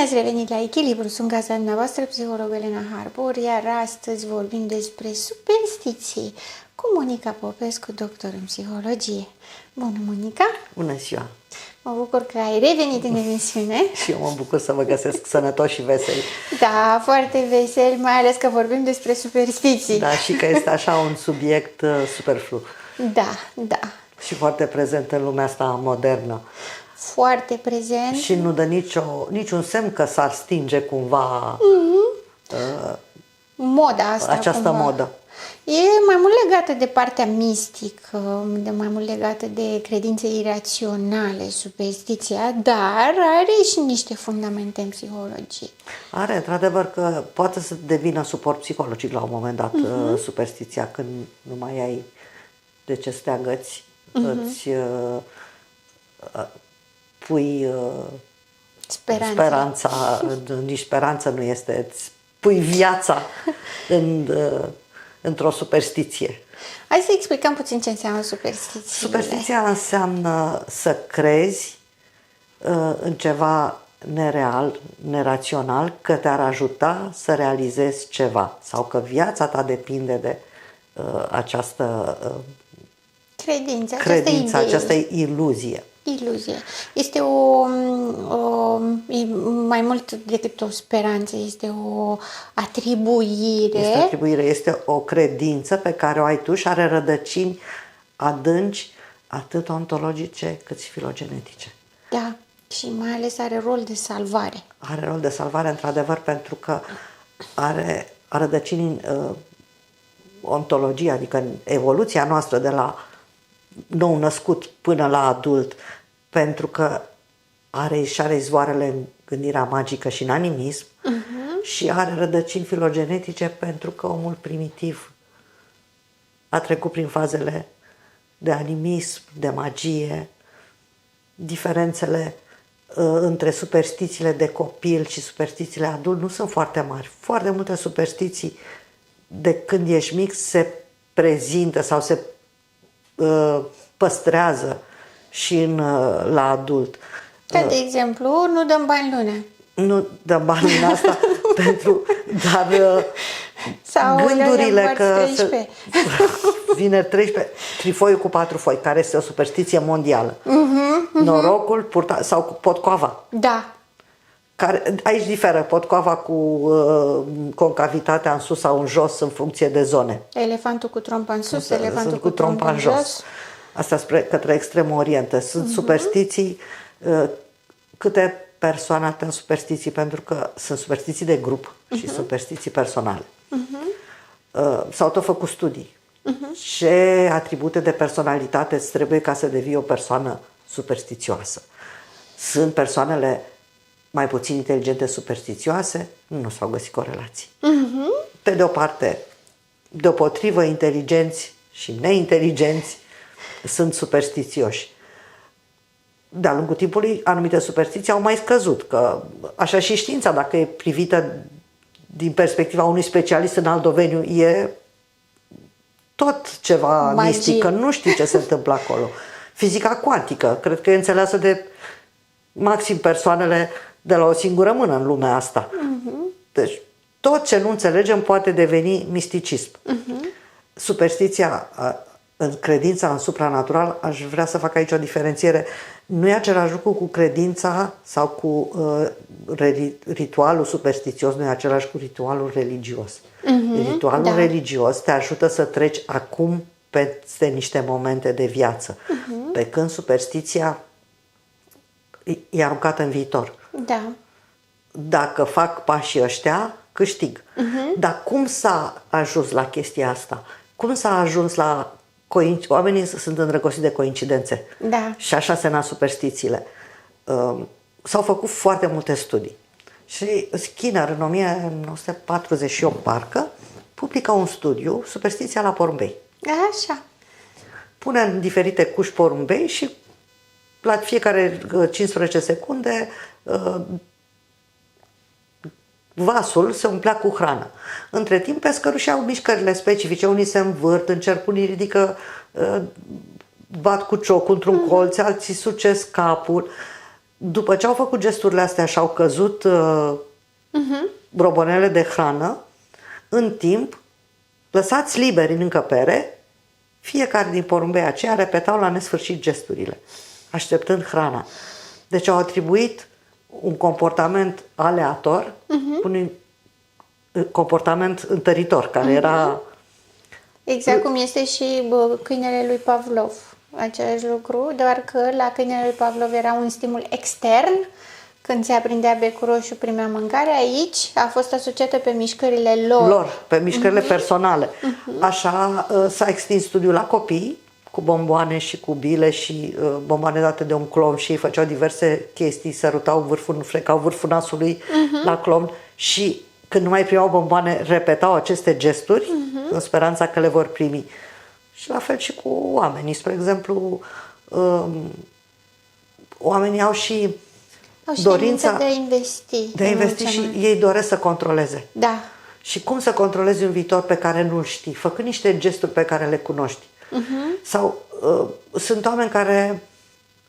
Bine ați revenit la Echilibru, sunt gazda dumneavoastră, psiholog Elena Harbor, iar astăzi vorbim despre superstiții cu Monica Popescu, doctor în psihologie. Bună, Monica! Bună ziua! Mă bucur că ai revenit în emisiune. Și eu mă bucur să vă găsesc sănătoși și veseli. Da, foarte veseli, mai ales că vorbim despre superstiții. Da, și că este așa un subiect superflu. Da, da. Și foarte prezent în lumea asta modernă. Foarte prezent. Și nu dă niciun semn că s-ar stinge cumva moda asta. Această cumva. modă. E mai mult legată de partea mistică, de mai mult legată de credințe iraționale, superstiția, dar are și niște fundamente în psihologie. Are, într-adevăr, că poate să devină suport psihologic la un moment dat, superstiția, când nu mai ai de ce să te agăți, îți pui speranța, nici speranță nu este, îți pui viața într-o superstiție. Hai să explicăm puțin ce înseamnă superstiție. Superstiția înseamnă să crezi în ceva nereal, nerațional, că te-ar ajuta să realizezi ceva sau că viața ta depinde de această credință, această iluzie. Iluzie. Este mai mult decât o speranță, este o atribuire. Este o atribuire, este o credință pe care o ai tu și are rădăcini adânci, atât ontologice cât și filogenetice. Da, și mai ales are rol de salvare. Are rol de salvare, într-adevăr, pentru că are rădăcini în ontologie, adică în evoluția noastră de la nou născut până la adult, pentru că și are izvoarele în gândirea magică și în animism, și are rădăcini filogenetice pentru că omul primitiv a trecut prin fazele de animism, de magie. Diferențele între superstițiile de copil și superstițiile adult nu sunt foarte mari. Foarte multe superstiții de când ești mic se prezintă sau se păstrează și la adult. Ca de exemplu, nu dăm bani lunea. Nu dăm bani în asta dar sau gândurile că vineri 13, trifoiul cu 4 foi, care este o superstiție mondială. Norocul sau cu potcoava. Da. Aici diferă potcoava cu concavitatea în sus sau în jos în funcție de zone. Elefantul cu trompa în sus, elefantul cu trompa în jos. Asta către Extremul Orient. Sunt superstiții. Câte persoane atât superstiții, pentru că sunt superstiții de grup și superstiții personale. S-au tot făcut studii. Ce atribute de personalitate îți trebuie ca să devii o persoană superstițioasă? Sunt persoanele mai puțin inteligente superstițioase? Nu s-au găsit corelații. Pe de o parte, deopotrivă, inteligenți și neinteligenți sunt superstițioși. De-a lungul timpului, anumite superstiții au mai scăzut, că așa și știința, dacă e privită din perspectiva unui specialist în alt domeniu, e tot ceva mistic, că nu știi ce se întâmplă acolo. Fizica cuantică, cred că e înțeleasă de maxim persoanele de la o singură mână în lumea asta. Deci, tot ce nu înțelegem poate deveni misticism. Superstiția, în credința în supranatural, aș vrea să fac aici o diferențiere. Nu e același lucru cu credința sau cu ritualul superstițios, nu e același cu ritualul religios. Ritualul religios te ajută să treci acum peste niște momente de viață, pe când superstiția e aruncată în viitor. Da. Dacă fac pașii ăștia, câștig. Dar cum s-a ajuns la chestia asta? Cum s-a ajuns la oamenii sunt îndrăgostiți de coincidențe. Da. Și așa se nasc superstițiile. S-au făcut foarte multe studii. Și Skinner, în 1948, parcă, publică un studiu, Superstiția la porumbei. Așa. Pune în diferite cuși porumbei și la fiecare 15 secunde vasul se umplea cu hrană. Între timp, pescărușii au mișcările specifice. Unii se învârt în cerc, unii ridică, bat cu ciocul într-un colț, alții sucesc capul. după ce au făcut gesturile astea și au căzut robonele de hrană, în timp, lăsați liberi în încăpere, fiecare din porumbei aceia repetau la nesfârșit gesturile, așteptând hrana. Deci au atribuit un comportament aleator, un comportament întăritor, care era... Exact cum este și câinele lui Pavlov. Același lucru, doar că la câinele lui Pavlov era un stimul extern. Când se aprindea becul roșu, primea mâncare. Aici a fost asociată pe mișcările lor. Pe mișcările personale. Așa s-a extins studiul la copii, cu bomboane și cu bile și bomboane date de un clown și ei făceau diverse chestii, sărutau vârful, frecau vârful nasului la clown și când nu mai primeau bomboane, repetau aceste gesturi în speranța că le vor primi. Și la fel și cu oamenii. Spre exemplu, oamenii au și dorința de a investi. De a investi și ei doresc să controleze. Da. Și cum să controlezi un viitor pe care nu-l știi? Făcând niște gesturi pe care le cunoști. Sau sunt oameni care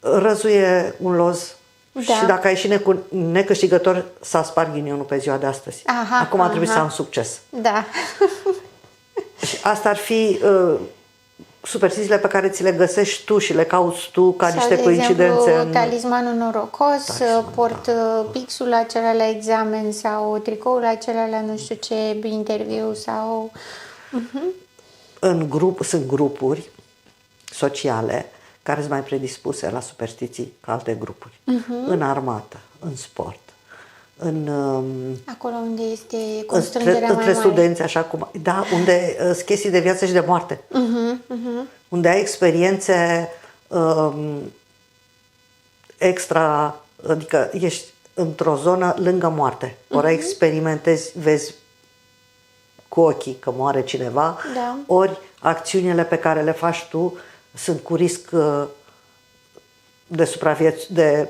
răzuie un loz și dacă ai ieșit necâștigător, s-a spart ghinionul pe ziua de astăzi. Acum trebuie să am succes. Da. Și asta ar fi superstițiile pe care ți le găsești tu și le cauți tu ca niște coincidențe. Exemplu, talismanul norocos, port pixul acela la examen sau tricoul acela la nu știu ce interviu sau... În grup sunt grupuri sociale care sunt mai predispuse la superstiții ca alte grupuri. În armată, în sport, acolo unde este constrângerea mai între mare. studenți, așa cum... Da, unde sunt chestii de viață și de moarte. Unde ai experiențe extra, adică ești într-o zonă lângă moarte. Ori experimentezi, vezi cu ochii că moare cineva, ori acțiunile pe care le faci tu sunt cu risc de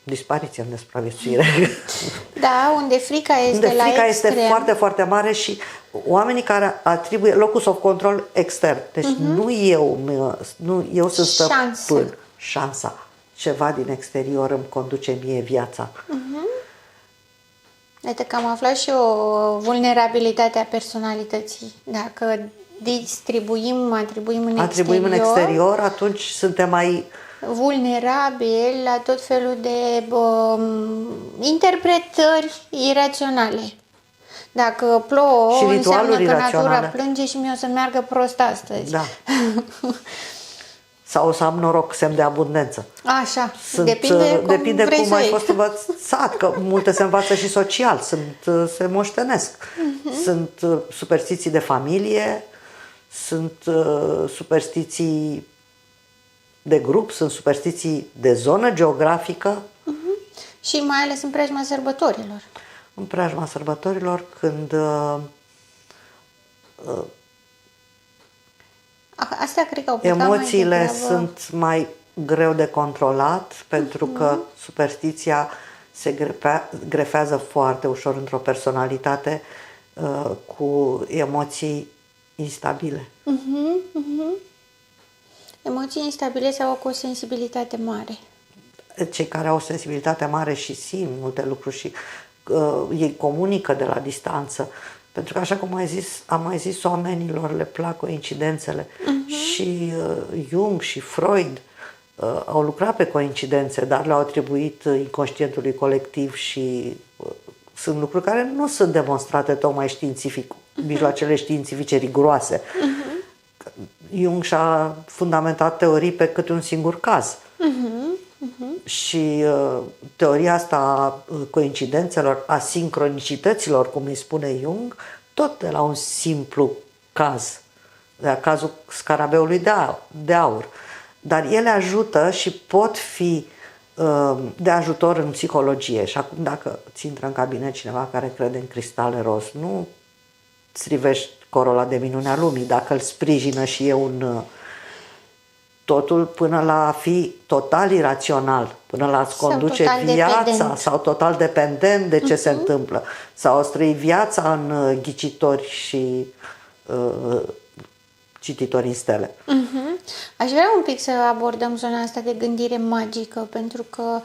dispariție, de supraviețuire. Da, unde frica este unde frica la este extrem. foarte, foarte mare și oamenii care atribuie locus of control extern. Deci nu eu sunt stăpân. Șansa. Ceva din exterior îmi conduce mie viața. Uite că am aflat și o vulnerabilitate a personalității. Dacă atribuim în exterior, atunci suntem mai vulnerabili la tot felul de interpretări iraționale. Dacă plouă, și înseamnă că iraționale. natura plânge și mie o să meargă prost astăzi. Da. Sau o să am noroc, semn de abundență. Așa, depinde cum ai fost învățat, că multe se învață și social, se moștenesc. Sunt superstiții de familie, sunt superstiții de grup, sunt superstiții de zonă geografică. Și mai ales în preajma sărbătorilor. În preajma sărbătorilor, când Asta cred că emoțiile sunt mai greu de controlat, pentru că superstiția se grefează foarte ușor într-o personalitate cu emoții instabile. Emoții instabile sau cu o sensibilitate mare. Cei care au o sensibilitate mare și simt multe lucruri și ei comunică de la distanță. Pentru că, așa cum am mai zis, oamenilor le plac coincidențele. Și Jung și Freud au lucrat pe coincidențe, dar le-au atribuit inconștientului colectiv și sunt lucruri care nu sunt demonstrate tocmai științific, mijloacele științifice riguroase. Jung și-a fundamentat teorii pe câte un singur caz. Și teoria asta a coincidențelor, a sincronicităților, cum îi spune Jung, tot de la un simplu caz, de la cazul scarabeului de aur. Dar ele ajută și pot fi de ajutor în psihologie. Și acum, dacă ți intră în cabinet cineva care crede în cristale roz, nu strivești corola de minunea lumii, dacă îl sprijină și e un... Totul până la a fi total irațional, până la a-ți conduce viața dependent. Sau total dependent de ce se întâmplă, sau a trăi viața în ghicitori și cititori în stele. Aș vrea un pic să abordăm zona asta de gândire magică, pentru că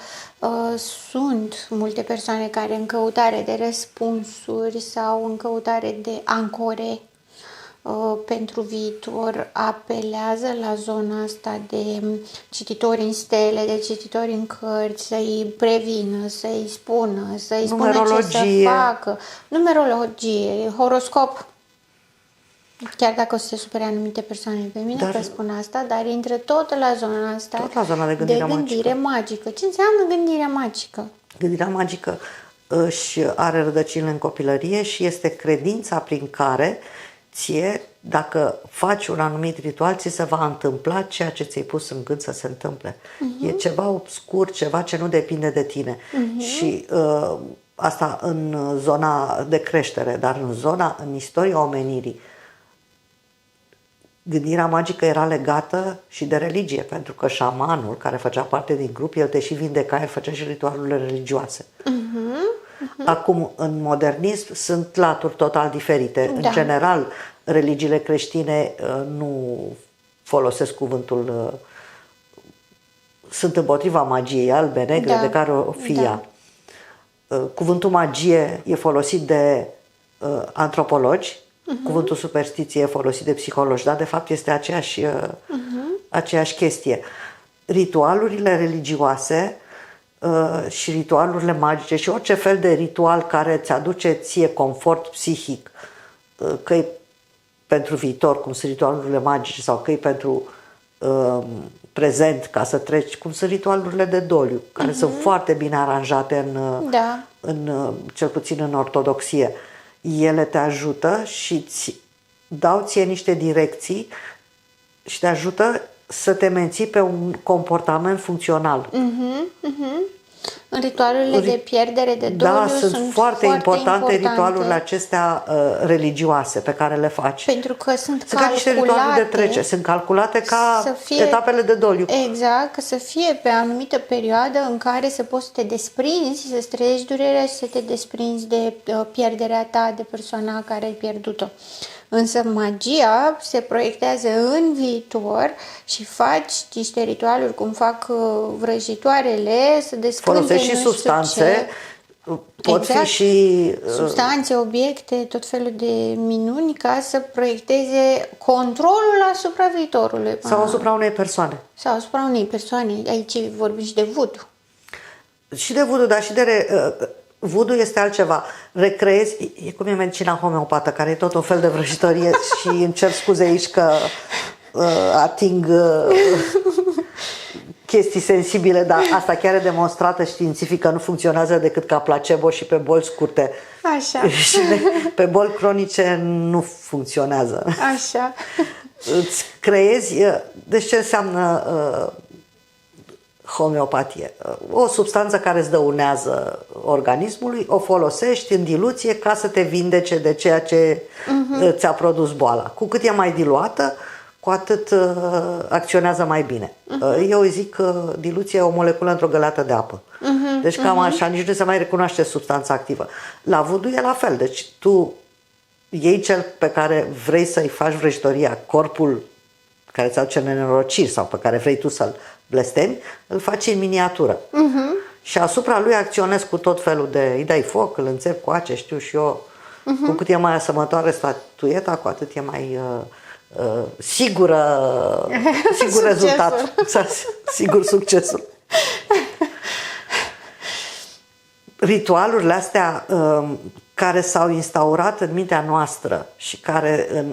sunt multe persoane care în căutare de răspunsuri sau în căutare de ancore pentru viitor apelează la zona asta de cititori în stele, de cititori în cărți, să-i prevină, să-i spună ce să facă. Numerologie, horoscop. Chiar dacă o să se supere anumite persoane pe mine că spun asta, dar intră tot la zona asta tot la zona de gândire magică. Ce înseamnă gândirea magică? Gândirea magică își are rădăcinile în copilărie și este credința prin care ție, dacă faci un anumit ritual, ți se va întâmpla ceea ce ți-ai pus în gând să se întâmple. E ceva obscur, ceva ce nu depinde de tine. Și asta în zona de creștere, dar în istoria omenirii, gândirea magică era legată și de religie, pentru că șamanul care făcea parte din grup, el te și vindeca, el făcea și ritualurile religioase. Acum, în modernism, sunt laturi total diferite. În general, religiile creștine nu folosesc cuvântul, sunt împotriva magiei albe, negre, de care o fie ea. Cuvântul magie e folosit de antropologi, cuvântul superstiție e folosit de psihologi, dar de fapt este aceeași chestie. Ritualurile religioase și ritualurile magice și orice fel de ritual care îți aduce ție confort psihic, că e pentru viitor, cum sunt ritualurile magice, sau că e pentru prezent, ca să treci, cum sunt ritualurile de doliu, care sunt foarte bine aranjate cel puțin în ortodoxie. Ele te ajută și îți dau ție niște direcții și te ajută să te menții pe un comportament funcțional. În ritualurile de pierdere de doliu sunt foarte importante ritualurile acestea religioase pe care le faci. Pentru că sunt ca niște ritualuri de trecere, sunt calculate ca etapele de doliu. Exact, că să fie pe anumită perioadă în care să poți să te desprinzi, să-ți trăiești durerea și să te desprinzi de pierderea ta, de persoana care ai pierdut-o. Însă magia se proiectează în viitor și faci niște ritualuri, cum fac vrăjitoarele, să descânte folosești și substanțe, pot fi și substanțe, obiecte, tot felul de minuni ca să proiecteze controlul asupra viitorului. Sau asupra unei persoane. Sau asupra unei persoane. Aici vorbim și de voodoo. Și de voodoo, dar și de voodoo este altceva. Recreezi, e cum e medicina homeopată, care e tot un fel de vrăjitorie și îmi cer scuze aici că ating chestii sensibile, dar asta chiar e demonstrată științific că nu funcționează decât ca placebo și pe boli scurte. Așa. Și pe boli cronice nu funcționează. Așa. Îți creezi, deci ce înseamnă homeopatie? O substanță care îți dăunează organismului, o folosești în diluție ca să te vindece de ceea ce ți-a produs boala. Cu cât e mai diluată, cu atât acționează mai bine. Eu îi zic că diluția e o moleculă într-o găleată de apă. Deci cam așa, nici nu se mai recunoaște substanța activă. La voodoo e la fel, deci tu iei cel pe care vrei să-i faci vrăjitoria, corpul care ți aduce nenorociri sau pe care vrei tu să-l blestemi, îl faci în miniatură. Și asupra lui acționezi cu tot felul de... îi dai foc, îl înțepi cu ace, știu și eu. Cu cât e mai asămătoare statueta, cu atât e mai sigur rezultat. Sigur succesul. Ritualurile astea care s-au instaurat în mintea noastră și care,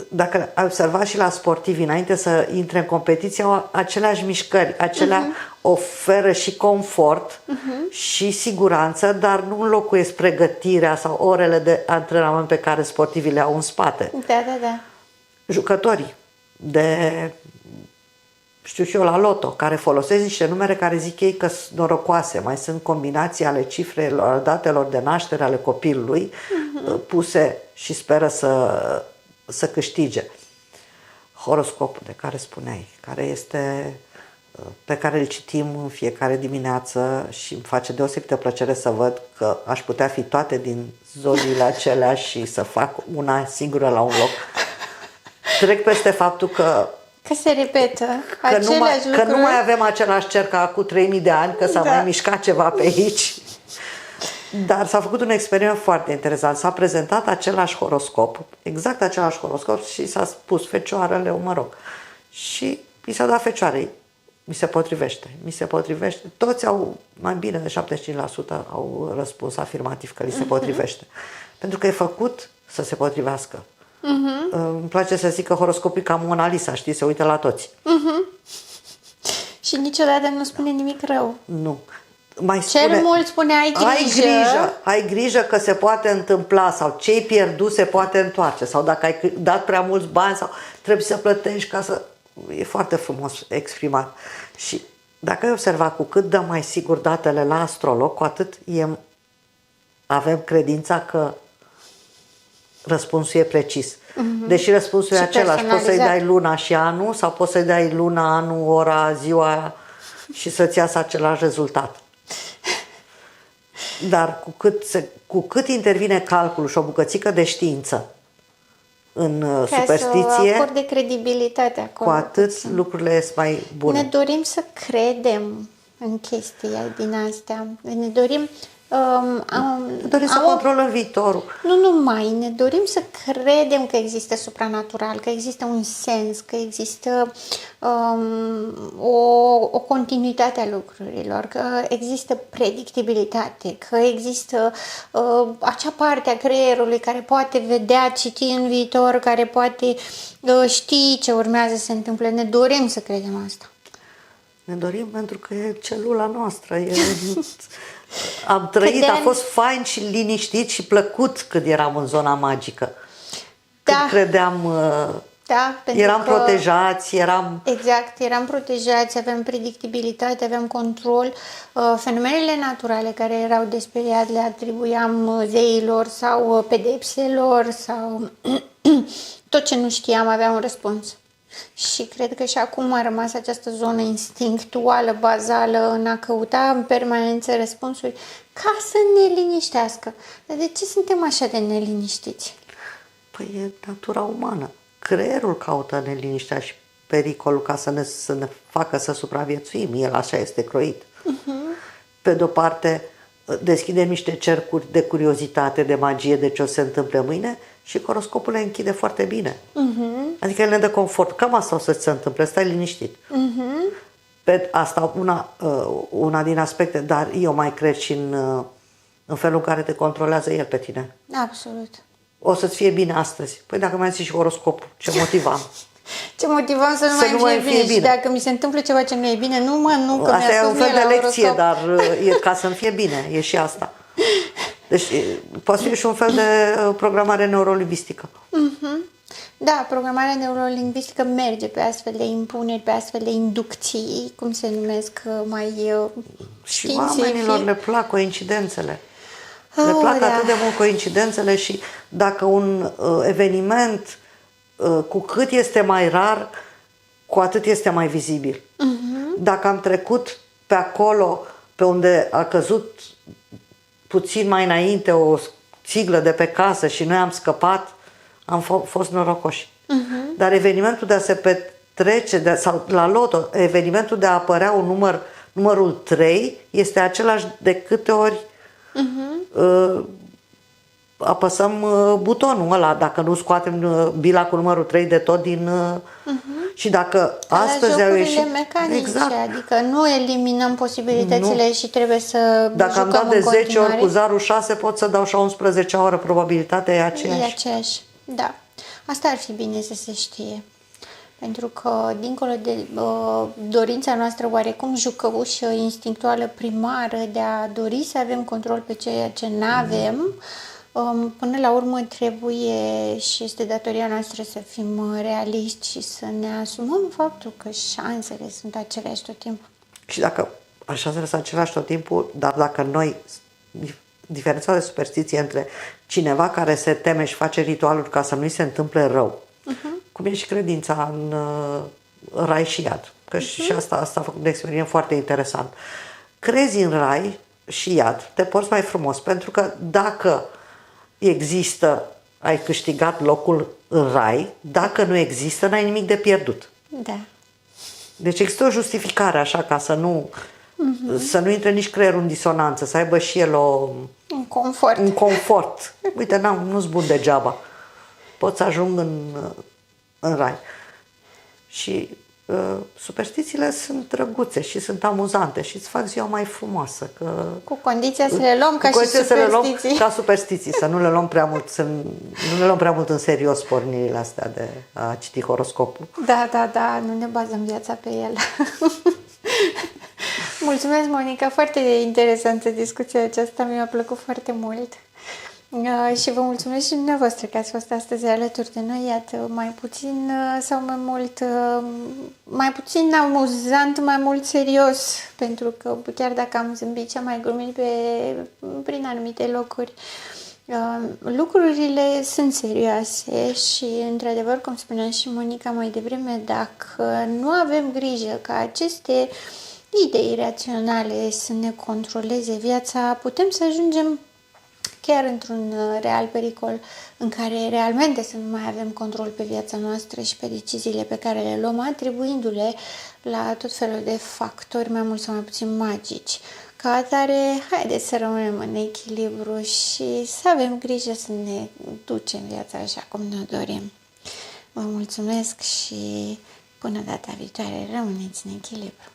dacă ai observat și la sportivi, înainte să intre în competiție, au aceleași mișcări, acelea oferă și confort și siguranță, dar nu înlocuiesc pregătirea sau orele de antrenament pe care sportivii le au în spate. Da. Jucătorii de, știu și eu, la loto, care folosesc niște numere care zic ei că sunt norocoase, mai sunt combinații ale cifrelor, datelor de naștere ale copilului puse și speră să câștige. Horoscopul de care spuneai, care este, pe care îl citim în fiecare dimineață și îmi face deosebită plăcere să văd că aș putea fi toate din zodiile acelea și să fac una singură la un loc. trec peste faptul că se repetă că nu mai avem același cer ca cu 3000 de ani, că s-a mai mișcat ceva pe aici. Dar s-a făcut un experiment foarte interesant. S-a prezentat același horoscop, exact același horoscop și s-a spus fecioarele, mă rog. Și mi s-a dat fecioarei. Mi se potrivește. Toți au, mai bine de 75% au răspuns afirmativ că li se potrivește. Pentru că e făcut să se potrivească. Îmi place să zic că horoscopul e ca Mona Lisa, știi, se uită la toți. Și niciodată nu spune nimic rău. Nu. Mai Cel mult spune ai grijă că se poate întâmpla sau ce-ai pierdut se poate întoarce sau dacă ai dat prea mulți bani sau trebuie să plătești ca să... E foarte frumos exprimat. Și dacă ai observat, cu cât dăm mai sigur datele la astrolog, cu atât avem credința că răspunsul e precis. Deși răspunsul e același. Poți să-i dai luna și anul sau poți să-i dai luna, anul, ora, ziua și să-ți iasă același rezultat. Dar cu cât intervine calculul și o bucățică de știință în superstiție, să acorde credibilitate acolo, cu atât lucrurile sunt mai bune. Ne dorim să credem în chestii din astea. Ne dorim să controlăm viitorul. Nu numai, ne dorim să credem că există supranatural, că există un sens, că există o continuitate a lucrurilor, că există predictibilitate, că există acea parte a creierului care poate vedea, citi în viitor, care poate ști ce urmează să se întâmple. Ne dorim să credem asta. Ne dorim pentru că e celula noastră. Am trăit, a fost fain și liniștit și plăcut când eram în zona magică. Când credeam, eram protejați, Exact, eram protejați, aveam predictibilitate, aveam control. Fenomenele naturale care erau desperiate le atribuiam zeilor sau pedepselor sau tot ce nu știam avea un răspuns. Și cred că și acum a rămas această zonă instinctuală, bazală, în a căuta în permanență răspunsuri ca să ne liniștească. Dar de ce suntem așa de neliniștiți? Păi e natura umană. Creierul caută neliniștea și pericolul ca să ne facă să supraviețuim. El așa este croit. Pe de-o parte, deschidem niște cercuri de curiozitate, de magie, de ce o să se întâmple mâine și horoscopul le închide foarte bine. Adică el ne dă confort. Cam asta o să se întâmple, stai liniștit. Pe asta una din aspecte, dar eu mai cred și în felul în care te controlează el pe tine. Absolut. O să-ți fie bine astăzi. Păi dacă mai zici și horoscopul, ce motivam? Ce motivam să nu mai fie bine? Și dacă mi se întâmplă ceva ce nu e bine, nu că asta e un fel de lecție, horoscop. Dar e ca să-mi fie bine, e și asta. Deci poate fi și un fel de programare neurolingvistică. Da, programarea neurolingvistică merge pe astfel de impuneri, pe astfel de inducții, cum se numesc mai și oamenilor le plac coincidențele. Le plac atât de mult coincidențele și dacă un eveniment cu cât este mai rar, cu atât este mai vizibil. Dacă am trecut pe acolo, pe unde a căzut puțin mai înainte o țiglă de pe casă și noi am scăpat, am fost norocoși. Dar evenimentul de a se petrece, sau la loto, evenimentul de a apărea un numărul 3 este același de câte ori apăsăm butonul ăla, dacă nu scoatem bila cu numărul 3 de tot din... Și dacă astăzi au ieșit... mecanice, exact. Adică nu eliminăm posibilitățile și trebuie să dacă jucăm am dat de 10 continuare. ori cu zarul 6, pot să dau și a 11 oră, probabilitatea e aceeași. E aceeași, da. Asta ar fi bine să se știe. Pentru că, dincolo de dorința noastră oarecum jucăușă, instinctuală, primară, de a dori să avem control pe ceea ce n-avem, până la urmă trebuie și este datoria noastră să fim realiști și să ne asumăm faptul că șansele sunt aceleași tot timpul. Și dacă șansele sunt aceleași tot timpul, dar dacă noi, diferența de superstiție între cineva care se teme și face ritualuri ca să nu-i se întâmple rău, cum e și credința în rai și iad. Că și asta a făcut un experiment foarte interesant. Crezi în rai și iad, te porți mai frumos, pentru că dacă există ai câștigat locul în rai, dacă nu există, n-ai nimic de pierdut. Da. Deci există o justificare așa ca să nu intre nici creierul în disonanță, să aibă și el Un confort. un confort. Uite, nu-s bun degeaba. Pot să ajung în rai. Și superstițiile sunt drăguțe și sunt amuzante și îți fac ziua mai frumoasă. Cu condiția să le luăm ca și superstiții. Să le luăm ca superstiții, să nu le luăm prea mult, nu le luăm prea mult în serios pornirile astea de a citi horoscopul. Da, nu ne bazăm viața pe el. Mulțumesc, Monica, foarte interesantă discuția aceasta, mi-a plăcut foarte mult. Și vă mulțumesc și dumneavoastră că ați fost astăzi alături de noi, iată, mai puțin sau mai mult, mai puțin amuzant, mai mult serios, pentru că chiar dacă am zâmbit și am mai glumit prin anumite locuri, lucrurile sunt serioase și, într-adevăr, cum spunea și Monica mai devreme, dacă nu avem grijă ca aceste idei raționale să ne controleze viața, putem să ajungem chiar într-un real pericol în care realmente să nu mai avem control pe viața noastră și pe deciziile pe care le luăm, atribuindu-le la tot felul de factori mai mult sau mai puțin magici. Ca atare, haideți să rămânem în echilibru și să avem grijă să ne ducem viața așa cum ne dorim. Vă mulțumesc și până data viitoare, rămâneți în echilibru.